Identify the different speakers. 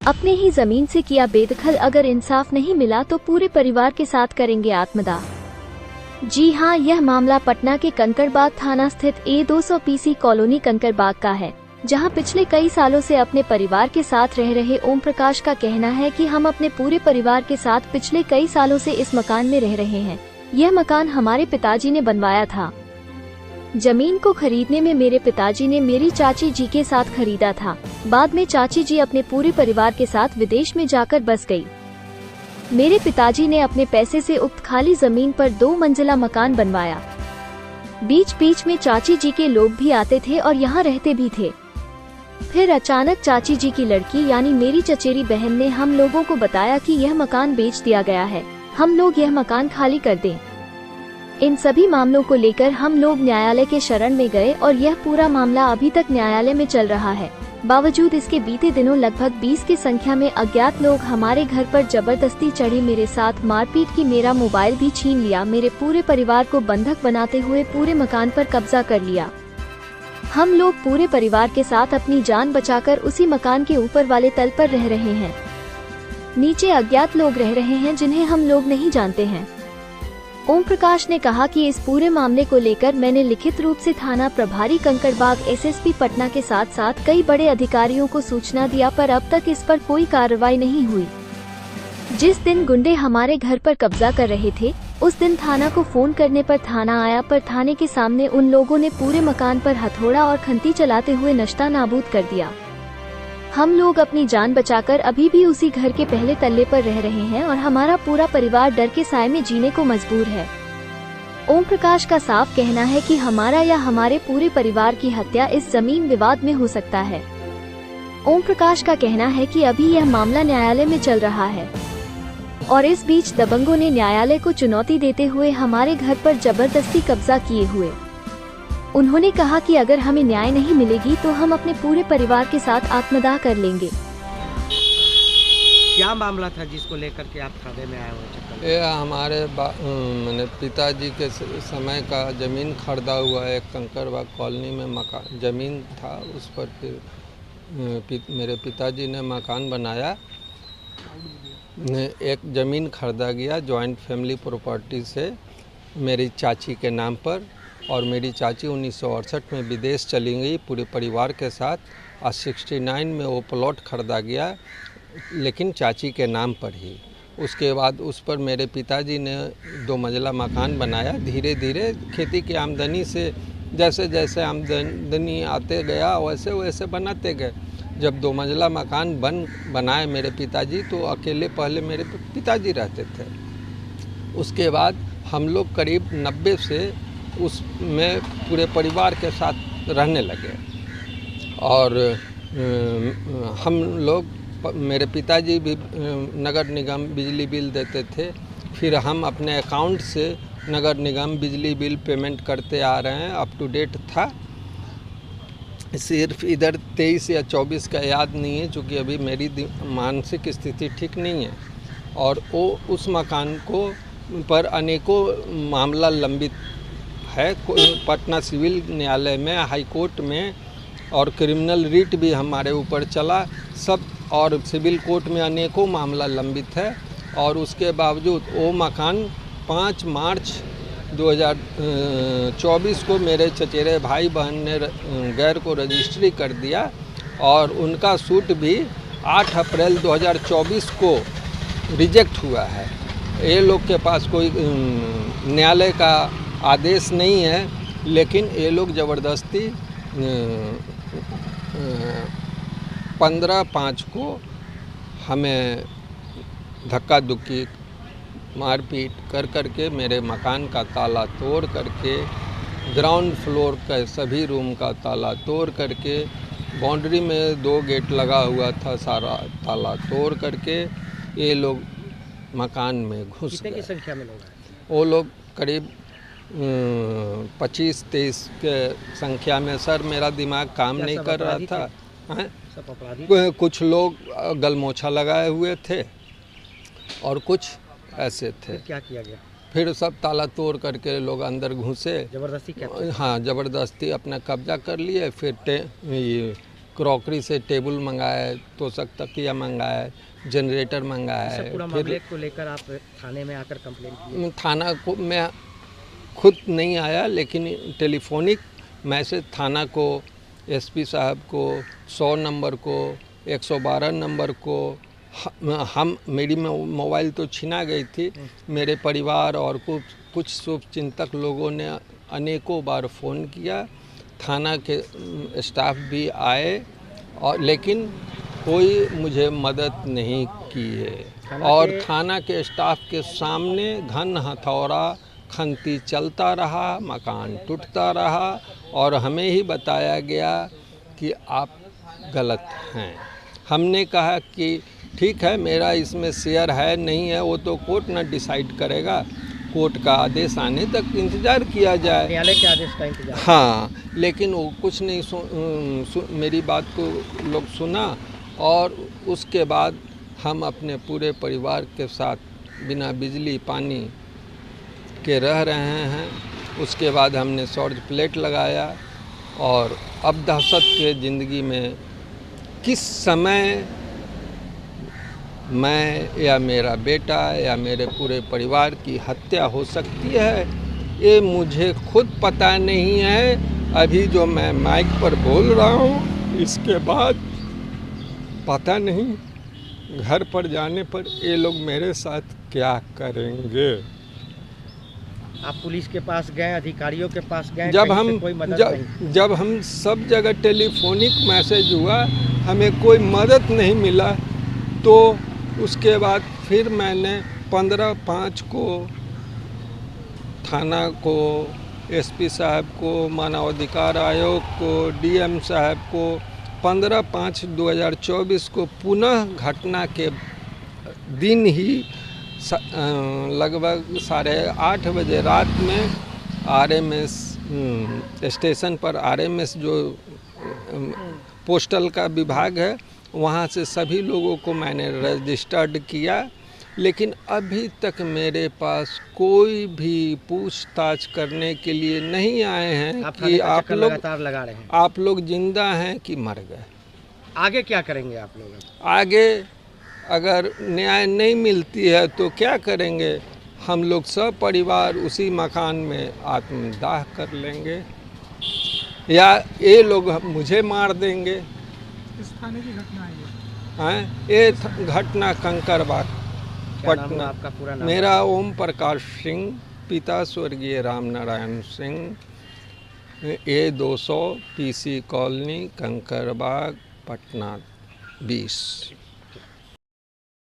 Speaker 1: अपने ही जमीन से किया बेदखल, अगर इंसाफ नहीं मिला तो पूरे परिवार के साथ करेंगे आत्मदाह। जी हां, यह मामला पटना के कंकड़बाग थाना स्थित A200 PC कॉलोनी कंकड़बाग का है, जहां पिछले कई सालों से अपने परिवार के साथ रह रहे ओम प्रकाश का कहना है कि हम अपने पूरे परिवार के साथ पिछले कई सालों से इस मकान में रह रहे हैं। यह मकान हमारे पिताजी ने बनवाया था। जमीन को खरीदने में मेरे पिताजी ने मेरी चाची जी के साथ खरीदा था। बाद में चाची जी अपने पूरे परिवार के साथ विदेश में जाकर बस गई। मेरे पिताजी ने अपने पैसे से उक्त खाली जमीन पर 2 मंजिला मकान बनवाया। बीच बीच में चाची जी के लोग भी आते थे और यहाँ रहते भी थे। फिर अचानक चाची जी की लड़की यानी मेरी चचेरी बहन ने हम लोगों को बताया कि यह मकान बेच दिया गया है, हम लोग यह मकान खाली कर दें। इन सभी मामलों को लेकर हम लोग न्यायालय के शरण में गए और यह पूरा मामला अभी तक न्यायालय में चल रहा है। बावजूद इसके बीते दिनों लगभग 20 की संख्या में अज्ञात लोग हमारे घर पर जबरदस्ती चढ़े, मेरे साथ मारपीट की, मेरा मोबाइल भी छीन लिया, मेरे पूरे परिवार को बंधक बनाते हुए पूरे मकान पर कब्जा कर लिया। हम लोग पूरे परिवार के साथ अपनी जान बचाकर उसी मकान के ऊपर वाले तल पर रह रहे हैं। नीचे अज्ञात लोग रह रहे हैं जिन्हें हम लोग नहीं जानते हैं। ओम प्रकाश ने कहा कि इस पूरे मामले को लेकर मैंने लिखित रूप से थाना प्रभारी कंकड़बाग SSP पटना के साथ साथ कई बड़े अधिकारियों को सूचना दिया, पर अब तक इस पर कोई कार्रवाई नहीं हुई। जिस दिन गुंडे हमारे घर पर कब्जा कर रहे थे, उस दिन थाना को फोन करने पर थाना आया, पर थाने के सामने उन लोगों ने पूरे मकान पर हथौड़ा और खंती चलाते हुए नष्टा नाबूद कर दिया। हम लोग अपनी जान बचाकर अभी भी उसी घर के पहले तल्ले पर रह रहे हैं और हमारा पूरा परिवार डर के साए में जीने को मजबूर है। ओम प्रकाश का साफ कहना है कि हमारा या हमारे पूरे परिवार की हत्या इस जमीन विवाद में हो सकता है। ओम प्रकाश का कहना है कि अभी यह मामला न्यायालय में चल रहा है और इस बीच दबंगों ने न्यायालय को चुनौती देते हुए हमारे घर पर जबरदस्ती कब्जा किए हुए। उन्होंने कहा कि अगर हमें न्याय नहीं मिलेगी तो हम अपने पूरे परिवार के साथ आत्मदाह कर लेंगे।
Speaker 2: क्या मामला था जिसको लेकर के आप थाने में आए हुए?
Speaker 3: ये हमारे मैंने पिताजी के समय का ज़मीन खरीदा हुआ है, एक कंकड़बाग कॉलोनी में मकान ज़मीन था, उस पर फिर मेरे पिताजी ने मकान बनाया। एक ज़मीन खरीदा गया जॉइंट फैमिली प्रॉपर्टी से मेरी चाची के नाम पर, और मेरी चाची 1968 में विदेश चली गई पूरे परिवार के साथ, और 69 में वो प्लॉट खरीदा गया, लेकिन चाची के नाम पर ही। उसके बाद उस पर मेरे पिताजी ने 2 मंजिला मकान बनाया। धीरे धीरे खेती की आमदनी से जैसे जैसे आमदनी आते गया वैसे वैसे बनाते गए। जब 2 मंजिला मकान बनाए मेरे पिताजी, तो अकेले पहले मेरे पिताजी रहते थे। उसके बाद हम लोग करीब 90 से उसमें पूरे परिवार के साथ रहने लगे, और हम लोग मेरे पिताजी भी नगर निगम बिजली बिल देते थे। फिर हम अपने अकाउंट से नगर निगम बिजली बिल पेमेंट करते आ रहे हैं, अप टू डेट था। सिर्फ इधर 23 या 24 का याद नहीं है, चूँकि अभी मेरी मानसिक स्थिति ठीक नहीं है। और वो उस मकान को पर अनेकों मामला लंबित है, पटना सिविल न्यायालय में, हाई कोर्ट में, और क्रिमिनल रिट भी हमारे ऊपर चला सब, और सिविल कोर्ट में अनेकों मामला लंबित है। और उसके बावजूद वो मकान 5 मार्च 2024 को मेरे चचेरे भाई बहन ने गैर को रजिस्ट्री कर दिया, और उनका सूट भी 8 अप्रैल 2024 को रिजेक्ट हुआ है। ये लोग के पास कोई न्यायालय का आदेश नहीं है, लेकिन ये लोग ज़बरदस्ती 15/5 को हमें धक्का धुक्की मारपीट कर के मेरे मकान का ताला तोड़ करके, ग्राउंड फ्लोर का सभी रूम का ताला तोड़ करके, बाउंड्री में 2 गेट लगा हुआ था, सारा ताला तोड़ करके ये लोग मकान में घुस गए।
Speaker 2: कितने की संख्या में लोग हैं?
Speaker 3: वो लोग करीब 25-23 के संख्या में। सर मेरा दिमाग काम नहीं कर रहा था।
Speaker 2: सब अपराधी?
Speaker 3: कुछ लोग गलमोछा लगाए हुए थे और कुछ ऐसे थे।
Speaker 2: फिर क्या किया गया?
Speaker 3: फिर सब ताला तोड़ करके लोग अंदर घुसे।
Speaker 2: जबरदस्ती क्या?
Speaker 3: हाँ, ज़बरदस्ती अपना कब्जा कर लिए। फिर ये क्रॉकरी से टेबल मंगाया है, तोशक तकिया मंगाया है, जनरेटर मंगाया
Speaker 2: इस
Speaker 3: है।
Speaker 2: पूरा मामले को लेकर आप थाने में आकर कंप्लेंट किए?
Speaker 3: थाना को मैं खुद नहीं आया, लेकिन टेलीफोनिक मैसेज थाना को, एसपी साहब को, 100 नंबर को, 112 नंबर को, मेरी मोबाइल तो छीना गई थी। मेरे परिवार और कुछ शुभचिंतक लोगों ने अनेकों बार फ़ोन किया, थाना के स्टाफ भी आए, और लेकिन कोई मुझे मदद नहीं की है। और थाना के स्टाफ के सामने घन हथौड़ा खंती चलता रहा, मकान टूटता रहा, और हमें ही बताया गया कि आप गलत हैं। हमने कहा कि ठीक है, मेरा इसमें शेयर है नहीं है वो तो कोर्ट ना डिसाइड करेगा, कोर्ट का आदेश आने तक इंतज़ार किया जाए।
Speaker 2: न्यायालय के आदेश का इंतजार?
Speaker 3: हाँ, लेकिन वो कुछ नहीं मेरी बात को लोग सुना, और उसके बाद हम अपने पूरे परिवार के साथ बिना बिजली पानी के रह रहे हैं। उसके बाद हमने सौर प्लेट लगाया, और अब दहशत के ज़िंदगी में किस समय मैं या मेरा बेटा या मेरे पूरे परिवार की हत्या हो सकती है, ये मुझे खुद पता नहीं है। अभी जो मैं माइक पर बोल रहा हूँ, इसके बाद पता नहीं घर पर जाने पर ये लोग मेरे साथ क्या करेंगे।
Speaker 2: आप पुलिस के पास गए, अधिकारियों के पास गए?
Speaker 3: जब हम सब जगह टेलीफोनिक मैसेज हुआ, हमें कोई मदद नहीं मिला, तो उसके बाद फिर मैंने 15/5 को थाना को, एसपी साहब को, मानवाधिकार आयोग को, डीएम साहब को 15/5/2024 को पुनः घटना के दिन ही लगभग 8:30 बजे रात में आरएमएस स्टेशन पर, आरएमएस जो पोस्टल का विभाग है, वहाँ से सभी लोगों को मैंने रजिस्टर्ड किया, लेकिन अभी तक मेरे पास कोई भी पूछताछ करने के लिए नहीं आए हैं कि आप लोग
Speaker 2: लगातार लगा रहे हैं,
Speaker 3: आप लोग जिंदा हैं कि मर गए।
Speaker 2: आगे क्या करेंगे आप लोग?
Speaker 3: आगे अगर न्याय नहीं मिलती है तो क्या करेंगे? हम लोग सब परिवार उसी मकान में आत्मदाह कर लेंगे, या ये लोग मुझे मार देंगे।
Speaker 4: इस थाने की घटना
Speaker 3: है ये घटना कंकड़बाग, पटना।
Speaker 2: आपका पूरा नाम?
Speaker 3: मेरा ओम प्रकाश सिंह, पिता स्वर्गीय Ram Narayan Singh, A200 PC colony, Kankarbagh, Patna 20।